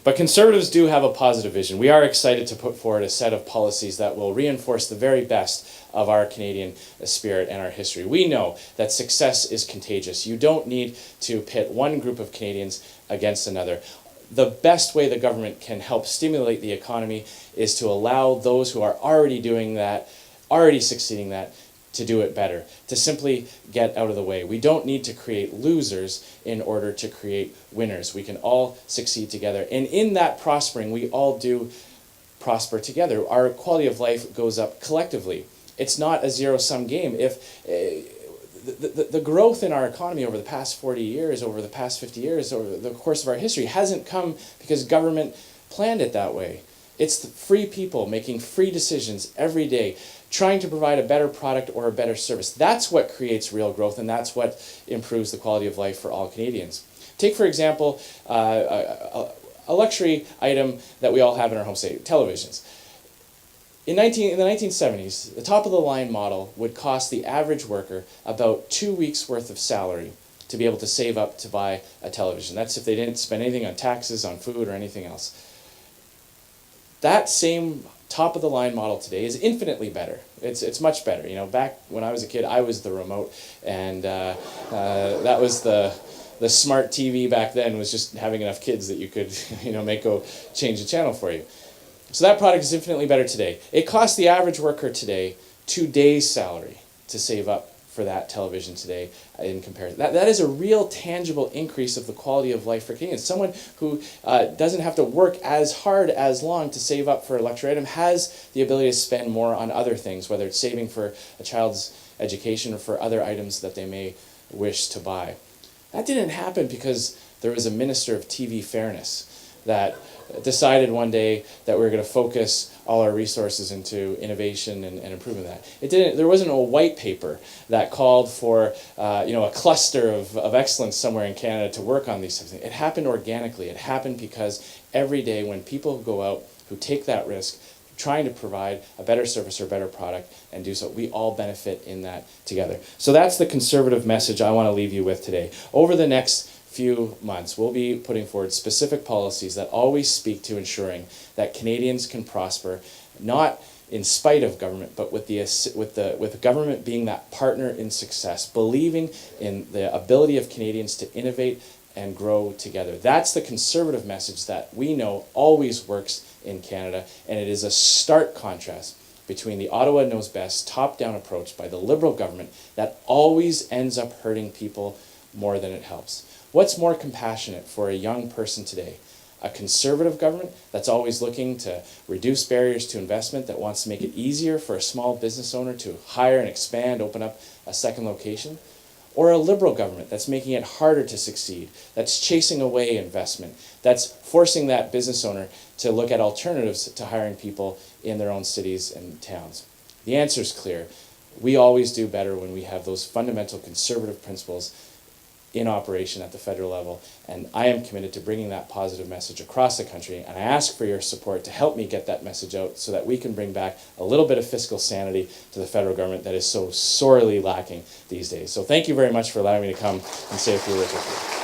But Conservatives do have a positive vision. We are excited to put forward a set of policies that will reinforce the very best of our Canadian spirit and our history. We know that success is contagious. You don't need to pit one group of Canadians against another. The best way the government can help stimulate the economy is to allow those who are already doing that, already succeeding that, to do it better, to simply get out of the way. We don't need to create losers in order to create winners. We can all succeed together. And in that prospering, we all do prosper together. Our quality of life goes up collectively. It's not a zero-sum game. If the growth in our economy over the past 40 years, over the past 50 years, over the course of our history hasn't come because government planned it that way. It's the free people making free decisions every day, trying to provide a better product or a better service. That's what creates real growth, and that's what improves the quality of life for all Canadians. Take, for example, a luxury item that we all have in our home, say televisions. In the 1970s, the top-of-the-line model would cost the average worker about 2 weeks' worth of salary to be able to save up to buy a television. That's if they didn't spend anything on taxes, on food, or anything else. That same top-of-the-line model today is infinitely better. It's much better. You know, back when I was a kid, I was the remote, and that was the smart TV back then, was just having enough kids that you could, make go change the channel for you. So that product is infinitely better today. It costs the average worker today 2 days' salary to save up for that television today in comparison. That is a real tangible increase of the quality of life for Canadians. Someone who doesn't have to work as hard as long to save up for a luxury item has the ability to spend more on other things, whether it's saving for a child's education or for other items that they may wish to buy. That didn't happen because there was a minister of TV fairness that decided one day that we were going to focus all our resources into innovation and improving that. It didn't. There wasn't a white paper that called for a cluster of excellence somewhere in Canada to work on these things. It happened organically. It happened because every day when people go out who take that risk, trying to provide a better service or better product and do so, we all benefit in that together. So that's the Conservative message I want to leave you with today. Over the next few months, we'll be putting forward specific policies that always speak to ensuring that Canadians can prosper, not in spite of government, but with the government being that partner in success, believing in the ability of Canadians to innovate and grow together. That's the Conservative message that we know always works in Canada, and it is a stark contrast between the Ottawa Knows Best top-down approach by the Liberal government that always ends up hurting people more than it helps. What's more compassionate for a young person today? A Conservative government that's always looking to reduce barriers to investment, that wants to make it easier for a small business owner to hire and expand, open up a second location? Or a Liberal government that's making it harder to succeed, that's chasing away investment, that's forcing that business owner to look at alternatives to hiring people in their own cities and towns? The answer is clear. We always do better when we have those fundamental Conservative principles in operation at the federal level, and I am committed to bringing that positive message across the country, and I ask for your support to help me get that message out so that we can bring back a little bit of fiscal sanity to the federal government that is so sorely lacking these days. So thank you very much for allowing me to come and say a few words with you.